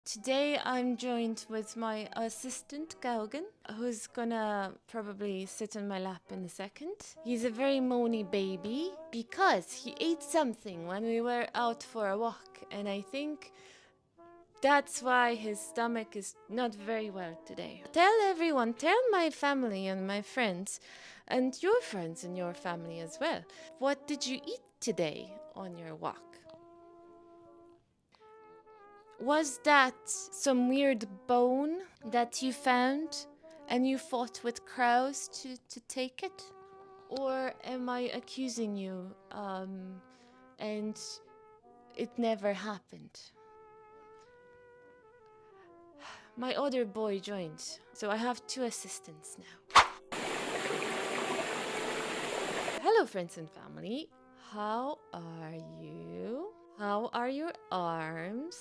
Today I'm joined with my assistant Gaugen, who's gonna probably sit on my lap in a second. He's a very moany baby because he ate something when we were out for a walk, and I think that's why his stomach is not very well today. Tell everyone, tell my family and my friends, and your friends and your family as well. What did you eat today on your walk? Was that some weird bone that you found and you fought with crows to take it? Or am I accusing you and it never happened? My other boy joined, so I have two assistants now. Hello, friends and family. How are you? How are your arms?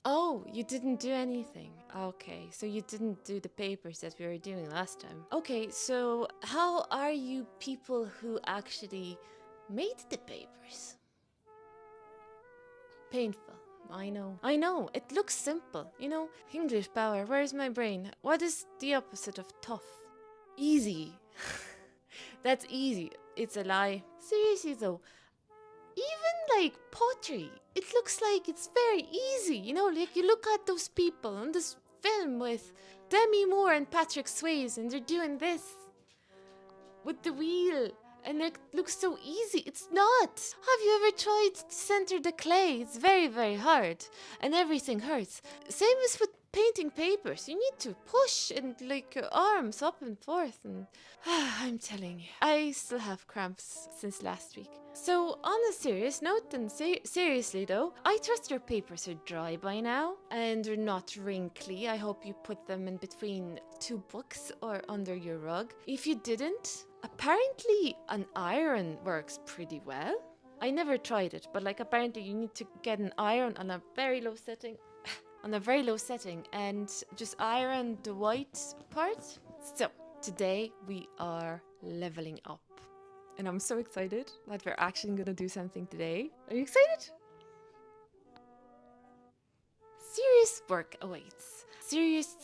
Oh, you didn't do anything. Okay, so you didn't do the papers that we were doing last time. Okay, so how are you people who actually made the papers? Painful. I know. I know. It looks simple. You know, English power. Where's my brain? What is the opposite of tough? Easy. That's easy. It's a lie. Seriously though, even like pottery, it looks like it's very easy. You know, like you look at those people on this film with Demi Moore and Patrick Swayze, and they're doing this with the wheel, and it looks so easy. It's not. Have you ever tried to center the clay? It's very, very hard, and everything hurts. Same as with painting papers. You need to push and like your arms up and forth, and I'm telling you, I still have cramps since last week. So, on a serious note, and seriously though, I trust your papers are dry by now and they're not wrinkly. I hope you put them in between two books or under your rug. If you didn't, apparently an iron works pretty well. I never tried it, but like apparently you need to get an iron on a very low setting. On a very low setting and just iron the white part. So, today we are leveling up. And I'm so excited that we're actually gonna do something today. Are you excited? Serious work awaits. Serious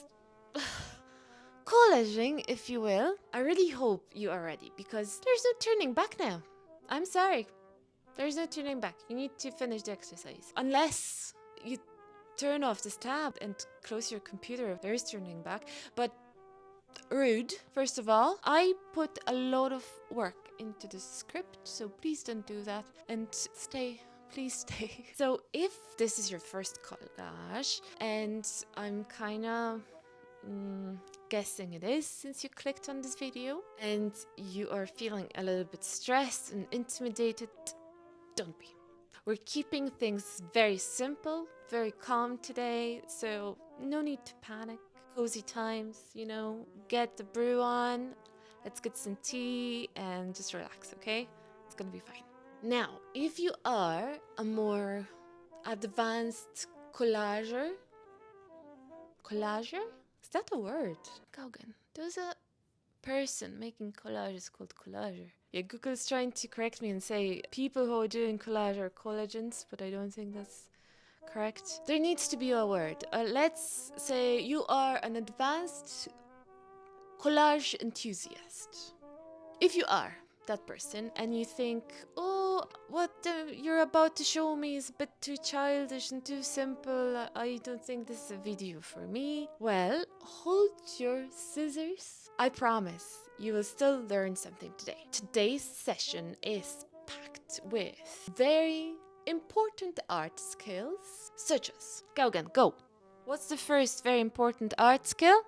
collaging, if you will. I really hope you are ready because there's no turning back now. I'm sorry. There's no turning back. You need to finish the exercise. Unless you turn off this tab and close your computer, there is turning back. But rude, first of all. I put a lot of work into the script, so please don't do that. And stay, please stay. So if this is your first collage, and I'm kinda guessing it is since you clicked on this video, and you are feeling a little bit stressed and intimidated, don't be. We're keeping things very simple, very calm today, so no need to panic. Cozy times, you know, get the brew on, let's get some tea and just relax, okay? It's gonna be fine. Now, if you are a more advanced collager, is that a word? Gaugen, there's a person making collages called collager. Yeah, Google's trying to correct me and say people who are doing collage are collagens, but I don't think that's correct. There needs to be a word. Let's say you are an advanced collage enthusiast. If you are that person and you think, oh, what you're about to show me is a bit too childish and too simple, I don't think this is a video for me, well, hold your scissors. I promise you will still learn something today. Today's session is packed with very important art skills, such as Gaugen, go. What's the first very important art skill?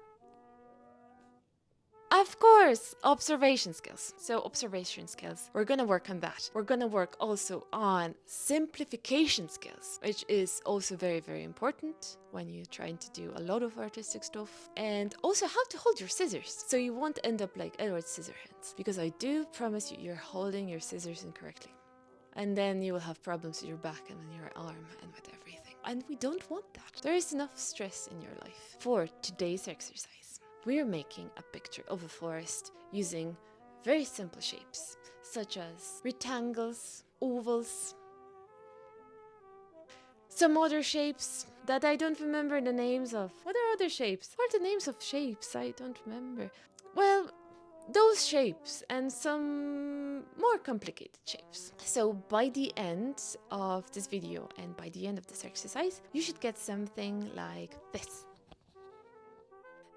Of course, observation skills. So observation skills, we're gonna work on that. We're gonna work also on simplification skills, which is also very, very important when you're trying to do a lot of artistic stuff. And also how to hold your scissors, so you won't end up like Edward Scissorhands. Because I do promise you, you're holding your scissors incorrectly. And then you will have problems with your back and with your arm and with everything. And we don't want that. There is enough stress in your life. For today's exercise, we're making a picture of a forest using very simple shapes, such as rectangles, ovals. some other shapes that I don't remember the names of. What are other shapes? What are the names of shapes? I don't remember. Well, those shapes and some more complicated shapes. So by the end of this video and by the end of this exercise, you should get something like this.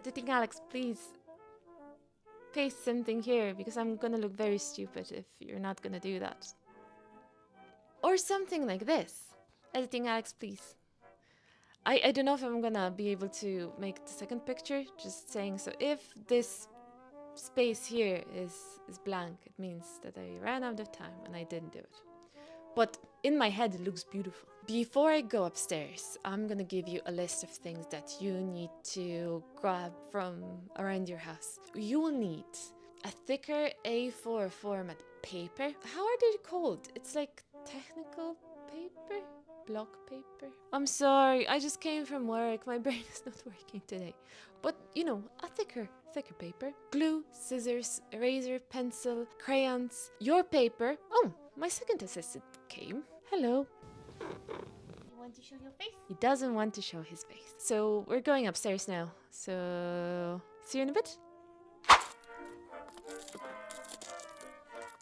Editing Alex, please paste something here because I'm gonna look very stupid if you're not gonna do that. Or something like this. Editing Alex, please. I don't know if I'm gonna be able to make the second picture, just saying. So if this space here is blank, it means that I ran out of time and I didn't do it. But in my head, it looks beautiful. Before I go upstairs, I'm gonna give you a list of things that you need to grab from around your house. You will need a thicker A4 format paper. How are they called? It's like technical paper? Block paper? I'm sorry, I just came from work. My brain is not working today. But, you know, a thicker paper. Glue, scissors, eraser, pencil, crayons, your paper. Oh, my second assistant came. Hello. You want to show your face? He doesn't want to show his face. So we're going upstairs now. So see you in a bit.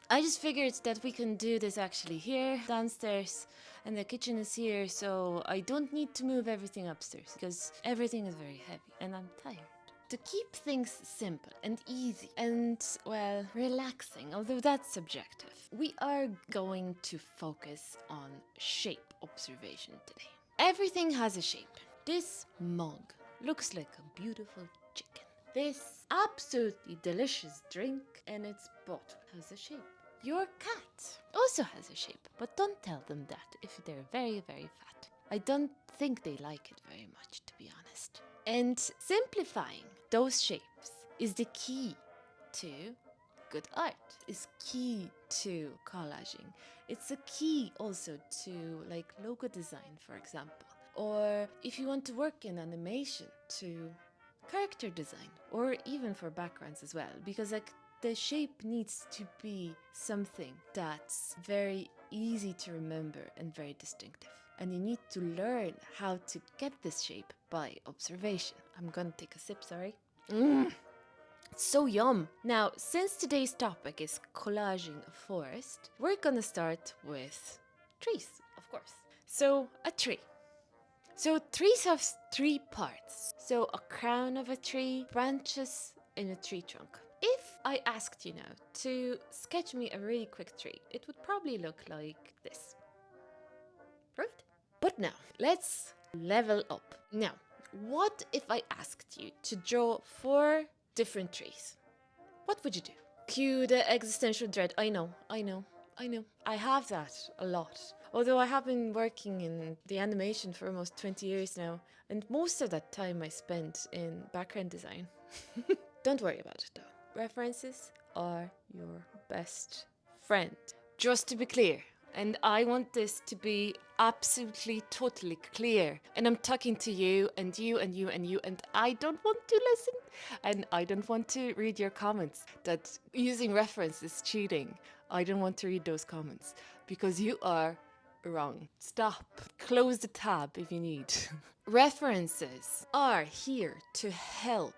I just figured that we can do this actually here, downstairs, and the kitchen is here, so I don't need to move everything upstairs because everything is very heavy and I'm tired. To keep things simple and easy and, well, relaxing, although that's subjective, we are going to focus on shape observation today. Everything has a shape. This mug looks like a beautiful chicken. This absolutely delicious drink and its bottle has a shape. Your cat also has a shape, but don't tell them that if they're very, very fat. I don't think they like it very much, to be honest. And simplifying those shapes is the key to good art, is key to collaging. It's a key also to like logo design, for example. Or if you want to work in animation, to character design, or even for backgrounds as well, because like the shape needs to be something that's very easy to remember and very distinctive. And you need to learn how to get this shape by observation. I'm gonna take a sip, sorry. It's so yum. Now, since today's topic is collaging a forest, we're gonna start with trees, of course. So, a tree. So, trees have three parts. So, a crown of a tree, branches in a tree trunk. If I asked you now to sketch me a really quick tree, it would probably look like this. Right? But now, let's level up. Now, what if I asked you to draw 4 different trees? What would you do? Cue the existential dread. I know. I have that a lot. Although I have been working in the animation for almost 20 years now, and most of that time I spent in background design. Don't worry about it though. References are your best friend. Just to be clear, and I want this to be absolutely, totally clear. And I'm talking to you and you and you and you, and I don't want to listen. And I don't want to read your comments that using reference is cheating. I don't want to read those comments because you are wrong. Stop. Close the tab if you need. References are here to help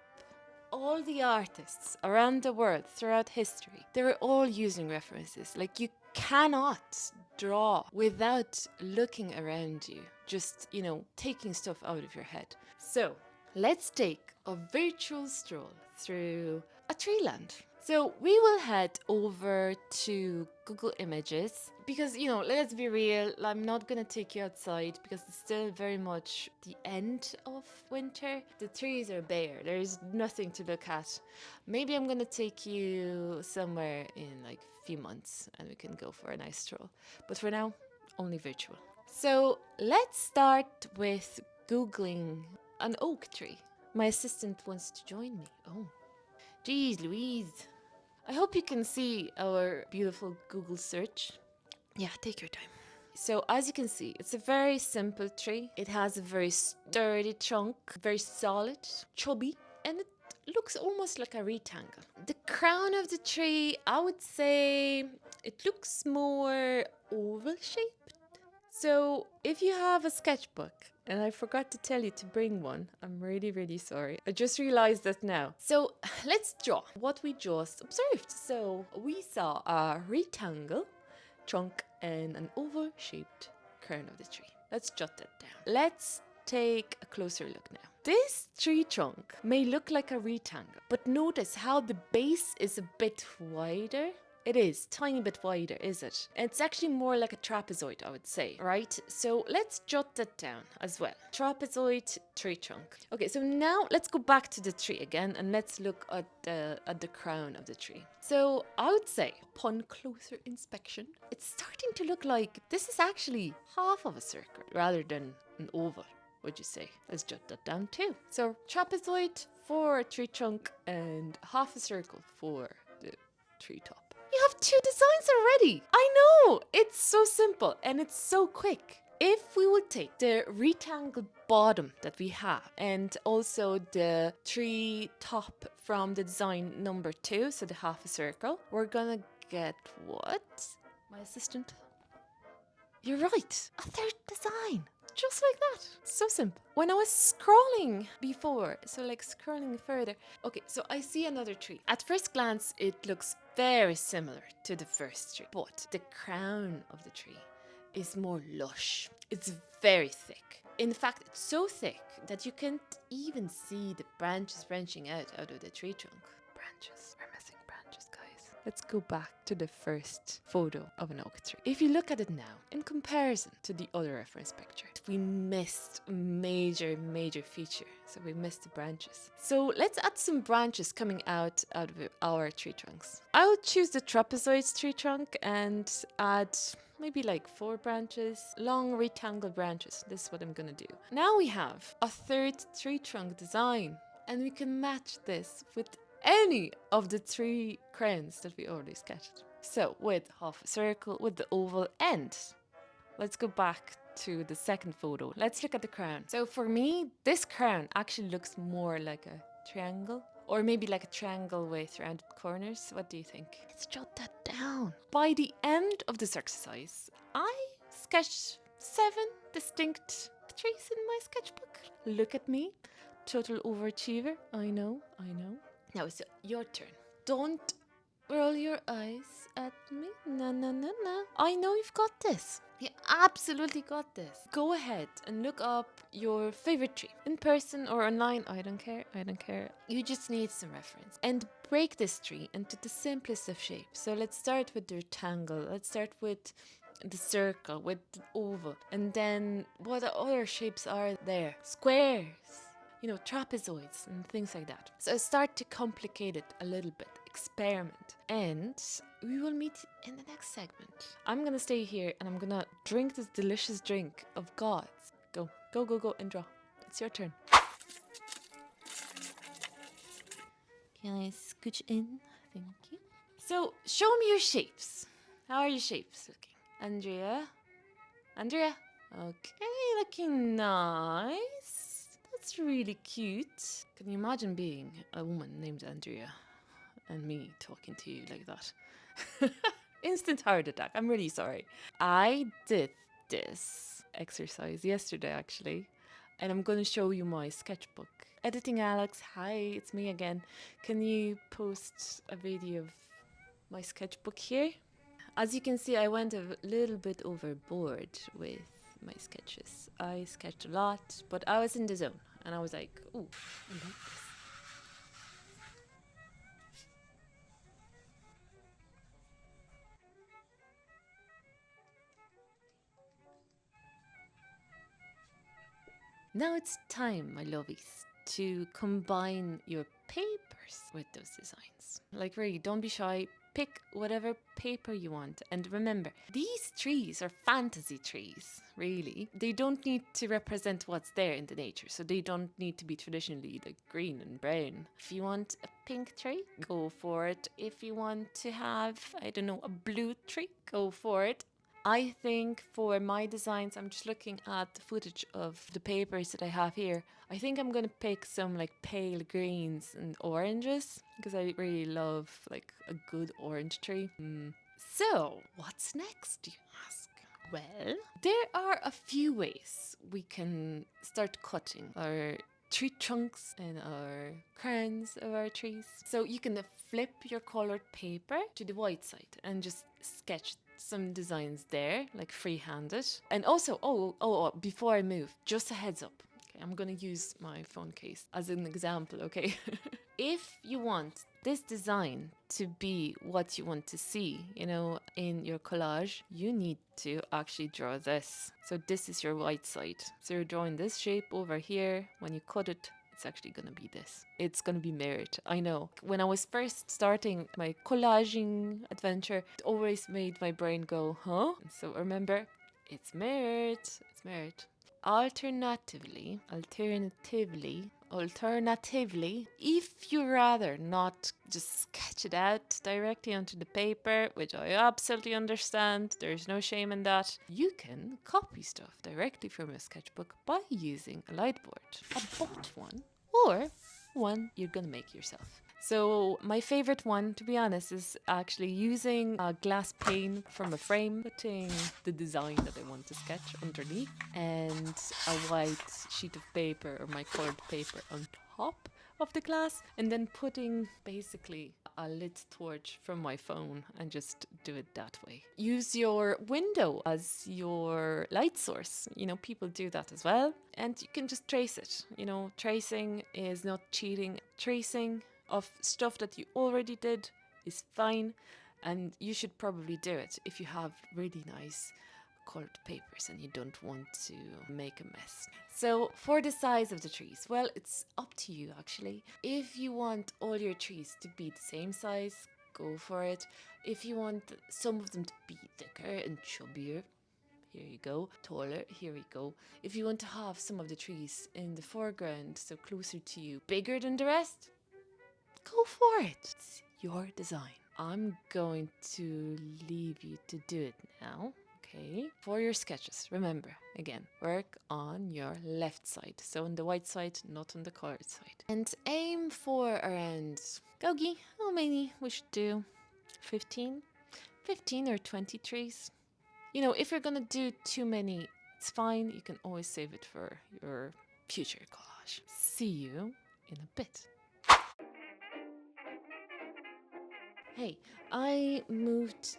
all the artists around the world throughout history. They were all using references. Like, you cannot draw without looking around you, just, taking stuff out of your head. So let's take a virtual stroll through a tree land. So we will head over to Google Images because, let's be real, I'm not going to take you outside because it's still very much the end of winter. The trees are bare. There's nothing to look at. Maybe I'm going to take you somewhere in like a few months and we can go for a nice stroll. But for now, only virtual. So let's start with Googling an oak tree. My assistant wants to join me. Oh, geez, Louise. I hope you can see our beautiful Google search. Yeah, take your time. So as you can see, it's a very simple tree. It has a very sturdy trunk, very solid, chubby, and it looks almost like a rectangle. The crown of the tree, I would say it looks more oval shaped. So if you have a sketchbook, and I forgot to tell you to bring one, I'm really, really sorry. I just realized that now. So let's draw what we just observed. So we saw a rectangle, trunk, and an oval shaped crown of the tree. Let's jot that down. Let's take a closer look now. This tree trunk may look like a rectangle, but notice how the base is a bit wider. It is, tiny bit wider, is it? It's actually more like a trapezoid, I would say, right? So let's jot that down as well. Trapezoid tree trunk. Okay, so now let's go back to the tree again and let's look at the crown of the tree. So I would say, upon closer inspection, it's starting to look like this is actually half of a circle rather than an oval. Would you say? Let's jot that down too. So trapezoid for tree trunk and half a circle for the tree top. You have 2 designs already. I know, it's so simple and it's so quick. If we would take the rectangle bottom that we have and also the tree top from the design number 2, so the half a circle, we're gonna get what? My assistant? You're right, a 3rd design. Just like that. So simple. When I was scrolling before, so like scrolling further, okay, so I see another tree. At first glance, it looks very similar to the first tree, but the crown of the tree is more lush. It's very thick. In fact, it's so thick that you can't even see the branches branching out of the tree trunk. Branches. We're missing branches, guys. Let's go back to the first photo of an oak tree. If you look at it now, in comparison to the other reference picture, we missed a major feature. So we missed the branches. So let's add some branches coming out of our tree trunks. I would choose the trapezoid tree trunk and add maybe like 4 branches, long rectangle branches. This is what I'm gonna do. Now we have a 3rd tree trunk design, and we can match this with any of the 3 crowns that we already sketched. So with half a circle, with the oval end. Let's go back to the second photo. Let's look at the crown. So for me, this crown actually looks more like a triangle, or maybe like a triangle with rounded corners. What do you think? Let's jot that down. By the end of this exercise, I sketched 7 distinct trees in my sketchbook. Look at me, total overachiever. I know. Now it's your turn. Don't roll your eyes at me. No. I know you've got this. You absolutely got this. Go ahead and look up your favorite tree in person or online. I don't care. You just need some reference. And break this tree into the simplest of shapes. So let's start with the rectangle. Let's start with the circle, with the oval. And then what other shapes are there? Squares. Trapezoids and things like that. So start to complicate it a little bit. Experiment. And we will meet in the next segment. I'm gonna stay here and I'm gonna drink this delicious drink of gods. Go and draw. It's your turn. Can I scooch in? Thank you. So show me your shapes. How are your shapes looking? Andrea? Okay, looking nice. That's really cute. Can you imagine being a woman named Andrea and me talking to you like that? Instant heart attack. I'm really sorry. I did this exercise yesterday actually, and I'm going to show you my sketchbook. Editing Alex, hi, it's me again. Can you post a video of my sketchbook here? As you can see, I went a little bit overboard with my sketches. I sketched a lot, but I was in the zone and I was like, ooh, I like this. Now it's time, my lovies, to combine your papers with those designs. Like really, don't be shy. Pick whatever paper you want. And remember, these trees are fantasy trees, really. They don't need to represent what's there in the nature. So they don't need to be traditionally like green and brown. If you want a pink tree, go for it. If you want to have, I don't know, a blue tree, go for it. I think for my designs, I'm just looking at the footage of the papers that I have here. I think I'm gonna pick some like pale greens and oranges because I really love like a good orange tree. So, what's next, do you ask? Well, there are a few ways we can start cutting our tree trunks and our crowns of our trees. So you can flip your colored paper to the white side and just sketch some designs there, like freehand it. And also, before I move, just a heads up. Okay, I'm gonna use my phone case as an example, okay? If you want this design to be what you want to see, in your collage, you need to actually draw this. So this is your white side. So you're drawing this shape over here. When you cut it, it's actually going to be this. It's going to be mirrored. I know. When I was first starting my collaging adventure, it always made my brain go, huh? So remember, it's mirrored. It's mirrored. Alternatively, if you rather not just sketch it out directly onto the paper, which I absolutely understand, there's no shame in that, you can copy stuff directly from a sketchbook by using a light board, a bought one, or one you're gonna make yourself. So my favorite one, to be honest, is actually using a glass pane from a frame, putting the design that I want to sketch underneath, and a white sheet of paper or my colored paper on top of the glass, and then putting basically a lit torch from my phone and just do it that way. Use your window as your light source. People do that as well. And you can just trace it. Tracing is not cheating. Tracing of stuff that you already did is fine, and you should probably do it if you have really nice colored papers and you don't want to make a mess. So for the size of the trees, well, it's up to you actually. If you want all your trees to be the same size, go for it. If you want some of them to be thicker and chubbier, here you go. Taller, here we go. If you want to have some of the trees in the foreground, so closer to you, bigger than the rest, go for it. It's your design. I'm going to leave you to do it now. Okay. For your sketches, remember, again, work on your left side. So on the white side, not on the colored side. And aim for around, Gogi, how many we should do? 15? 15 or 20 trees. If you're gonna do too many, it's fine. You can always save it for your future collage. See you in a bit. Hey, I moved.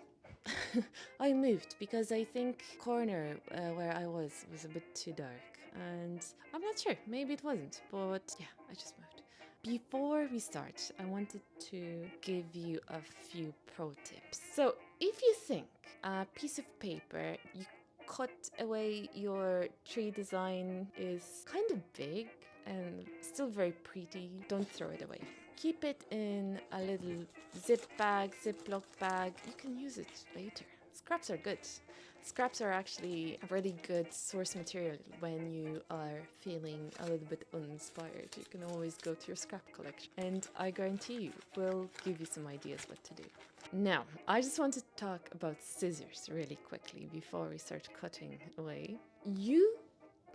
I moved because I think corner where I was a bit too dark, and I'm not sure. Maybe it wasn't, but yeah, I just moved. Before we start, I wanted to give you a few pro tips. So, if you think a piece of paper you cut away your tree design is kind of big and still very pretty, don't throw it away. Keep it in a little Ziploc bag. You can use it later. Scraps are good. Scraps are actually a really good source material when you are feeling a little bit uninspired. You can always go to your scrap collection, and I guarantee you will give you some ideas what to do. Now, I just want to talk about scissors really quickly before we start cutting away. You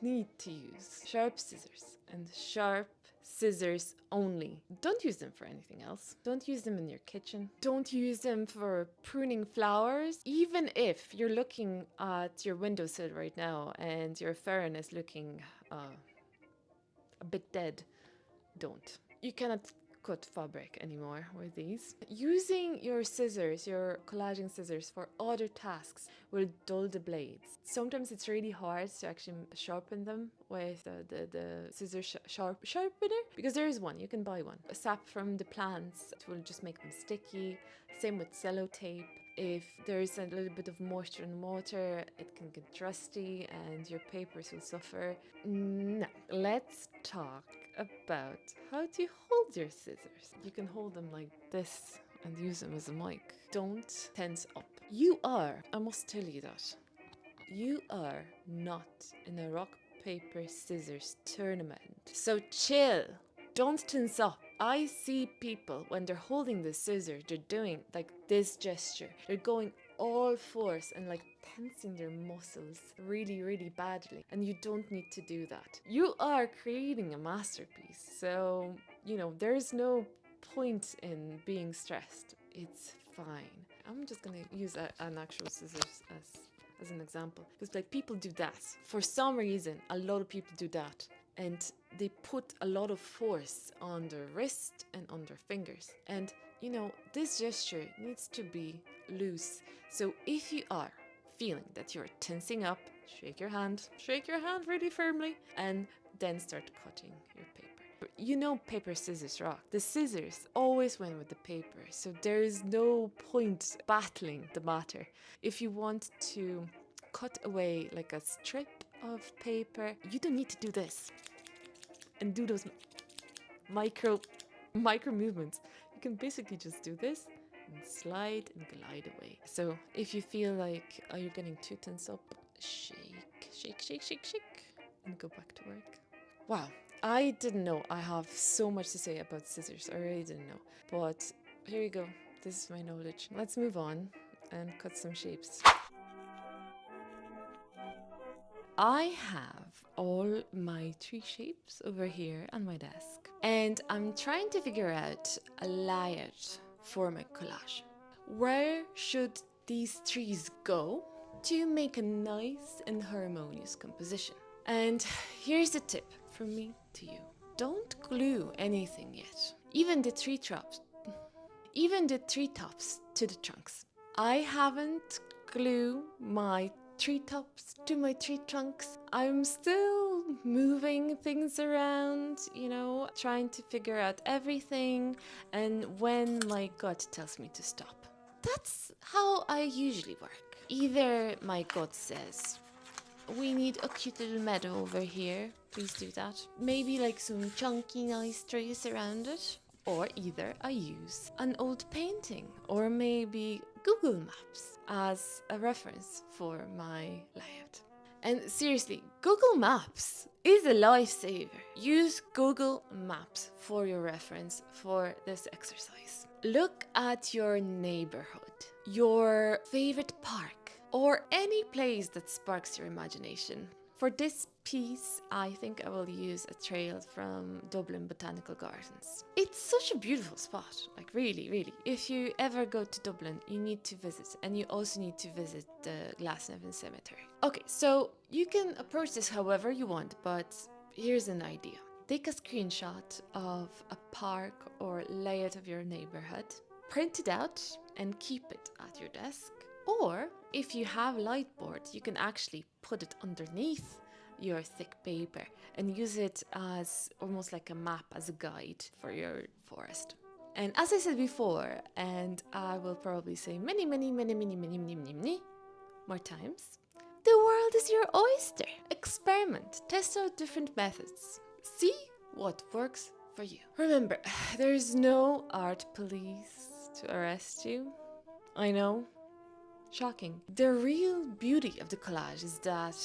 need to use sharp scissors, and sharp scissors only. Don't use them for anything else. Don't use them in your kitchen. Don't use them for pruning flowers. Even if you're looking at your windowsill right now and your fern is looking a bit dead, don't. You cannot cut fabric anymore with these. Using your scissors, your collaging scissors for other tasks will dull the blades. Sometimes it's really hard to actually sharpen them with the scissors sharpener, because there is one, you can buy one. A sap from the plants, it will just make them sticky. Same with sellotape. If there's a little bit of moisture in water, it can get rusty and your papers will suffer. Now, let's talk about how to hold your scissors. You can hold them like this and use them as a mic. Don't tense up. I must tell you that, you are not in a rock, paper, scissors tournament. So chill. Don't tense up. I see people when they're holding the scissors, they're doing like this gesture. They're going all force and like tensing their muscles really, really badly. And you don't need to do that. You are creating a masterpiece. So, there's no point in being stressed. It's fine. I'm just gonna use an actual scissors as as an example. Because like people do that. For some reason, a lot of people do that. And they put a lot of force on their wrist and on their fingers. And, you know, this gesture needs to be loose. So if you are feeling that you're tensing up, shake your hand really firmly, and then start cutting your paper. You know paper, scissors, rock. The scissors always win with the paper, so there is no point battling the matter. If you want to cut away like a strip of paper, you don't need to do this and do those micro movements. You can basically just do this and slide and glide away. So if you feel like you're getting too tense up, shake, and go back to work. Wow, I didn't know I have so much to say about scissors. I really didn't know. But here you go. This is my knowledge. Let's move on and cut some shapes. I have all my 3 shapes over here on my desk. And I'm trying to figure out a layout for my collage. Where should these trees go to make a nice and harmonious composition? And here's the tip from me to you. Don't glue anything yet. Even the tree tops to the trunks. I haven't glued my tree tops to my tree trunks. I'm still moving things around, you know, trying to figure out everything, and when my gut tells me to stop. That's how I usually work. Either my gut says, we need a cute little meadow over here, please do that. Maybe like some chunky nice trees around it. Or either I use an old painting or maybe Google Maps as a reference for my layout. And seriously, Google Maps is a lifesaver. Use Google Maps for your reference for this exercise. Look at your neighborhood, your favorite park, or any place that sparks your imagination. For this piece, I think I will use a trail from Dublin Botanical Gardens. It's such a beautiful spot, like really. If you ever go to Dublin, you need to visit, and you also need to visit the Glasnevin Cemetery. Okay, so you can approach this however you want, but here's an idea. Take a screenshot of a park or layout of your neighborhood, print it out, and keep it at your desk. Or if you have lightboard, you can actually put it underneath your thick paper and use it as almost like a map, as a guide for your forest. And as I said before, and I will probably say many more times, the world is your oyster. Experiment, test out different methods. See what works for you. Remember, there's no art police to arrest you. I know. Shocking. The real beauty of the collage is that,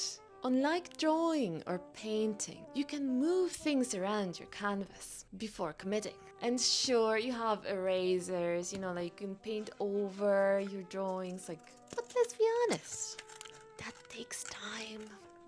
unlike drawing or painting, you can move things around your canvas before committing. And sure, you have erasers, you know, like you can paint over your drawings, but let's be honest, that takes time.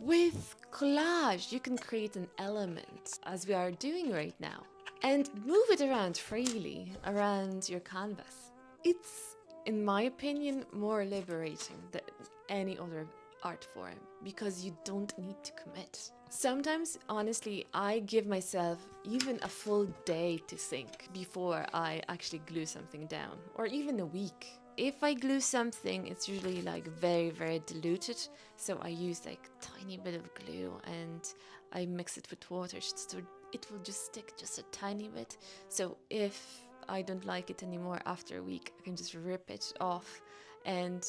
With collage, you can create an element, as we are doing right now, and move it around freely around your canvas. It's, in my opinion, more liberating than any other art form because you don't need to commit. Sometimes, honestly, I give myself even a full day to think before I actually glue something down, or even a week. If I glue something, it's usually like very diluted, so I use like tiny bit of glue and I mix it with water so it will just stick just a tiny bit. So if I don't like it anymore after a week, I can just rip it off and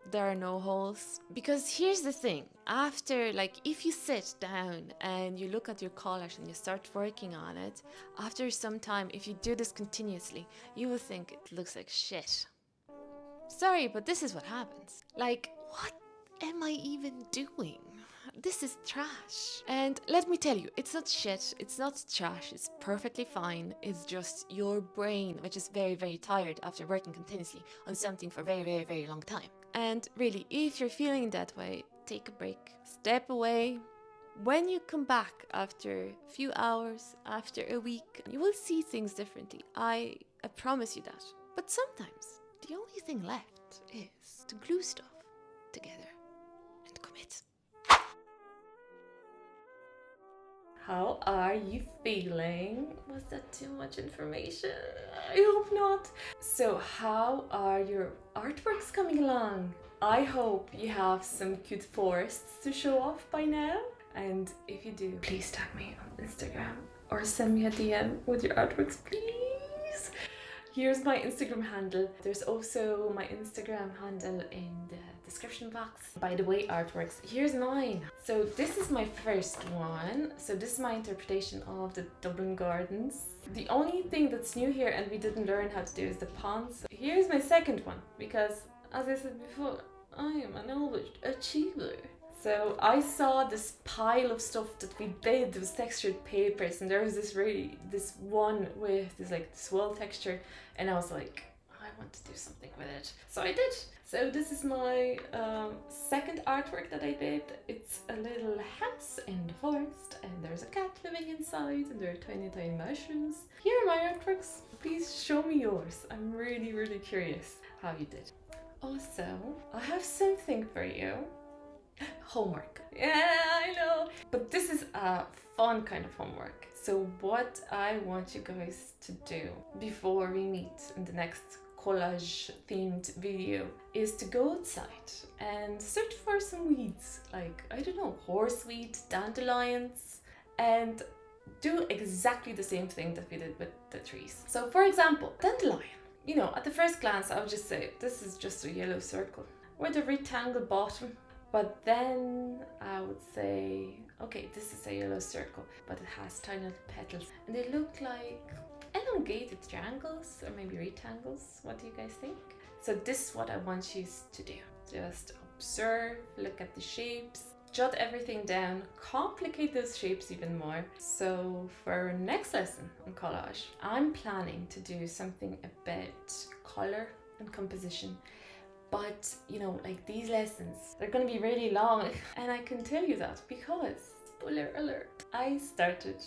there are no holes. Because here's the thing, after, if you sit down and you look at your collage and you start working on it, after some time, if you do this continuously, you will think it looks like shit. Sorry, but this is what happens. What am I even doing? This is trash. And let me tell you, it's not shit, it's not trash, it's perfectly fine. It's just your brain, which is very tired after working continuously on something for a very long time. And really, if you're feeling that way, take a break, step away. When you come back after a few hours, after a week, you will see things differently. I promise you that. But sometimes, the only thing left is to glue stuff together. How are you feeling? Was that too much information? I hope not. So how are your artworks coming along? I hope you have some cute forests to show off by now. And if you do, please tag me on Instagram or send me a DM with your artworks, please. Here's my Instagram handle. There's also my Instagram handle in the description box. By the way, artworks, here's mine. So this is my first one. So this is my interpretation of the Dublin Gardens. The only thing that's new here and we didn't learn how to do is the ponds. Here's my second one because, as I said before, I am an overachiever. So I saw this pile of stuff that we did, those textured papers, and there was this one with this wall texture, and I was like, I want to do something with it. So I did. So this is my second artwork that I did. It's a little house in the forest, and there's a cat living inside, and there are tiny, tiny mushrooms. Here are my artworks. Please show me yours. I'm really, really curious how you did. Also, I have something for you. Homework. Yeah, I know. But this is a fun kind of homework. So what I want you guys to do before we meet in the next collage themed video is to go outside and search for some weeds, like, I don't know, horseweed, dandelions, and do exactly the same thing that we did with the trees. So for example, dandelion. You know, at the first glance, I would just say, this is just a yellow circle with a rectangle bottom. But then I would say, okay, this is a yellow circle, but it has tiny little petals. And they look like elongated triangles or maybe rectangles. What do you guys think? So this is what I want you to do. Just observe, look at the shapes, jot everything down, complicate those shapes even more. So for our next lesson on collage, I'm planning to do something about color and composition. But, you know, like these lessons, they're going to be really long. And I can tell you that because, spoiler alert, I started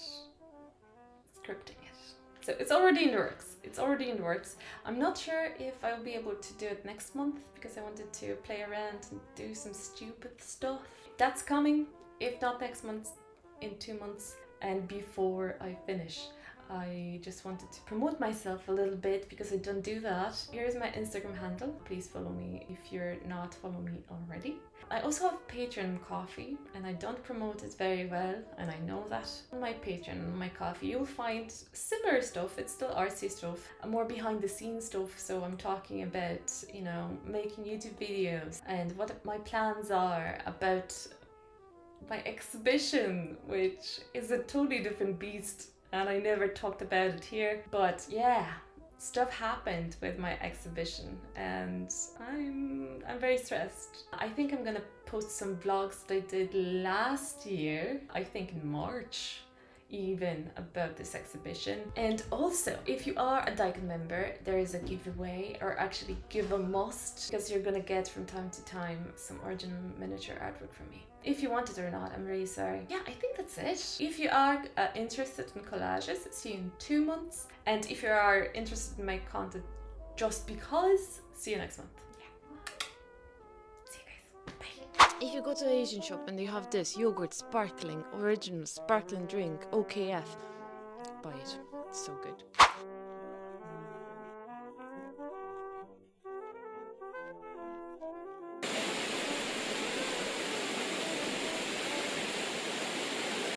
scripting it. So it's already in the works. It's already in the works. I'm not sure if I'll be able to do it next month because I wanted to play around and do some stupid stuff. That's coming, if not next month, in 2 months. And before I finish, I just wanted to promote myself a little bit because I don't do that. Here's my Instagram handle. Please follow me if you're not following me already. I also have Patreon coffee and I don't promote it very well, and I know that. On my Patreon, on my coffee, you'll find similar stuff. It's still artsy stuff, more behind the scenes stuff. So I'm talking about, you know, making YouTube videos and what my plans are about my exhibition, which is a totally different beast. And I never talked about it here, but yeah, stuff happened with my exhibition and I'm very stressed. I think I'm gonna post some vlogs that I did last year, I think in March even, about this exhibition. And also, if you are a Daikin member, there is a giveaway, or actually give a must, because you're gonna get from time to time some original miniature artwork from me. If you want it or not, I'm really sorry. Yeah, I think that's it. If you are interested in collages, see you in 2 months. And if you are interested in my content just because, see you next month. Yeah. See you guys. Bye. If you go to an Asian shop and they have this yogurt sparkling, original sparkling drink, OKF, buy it. It's so good.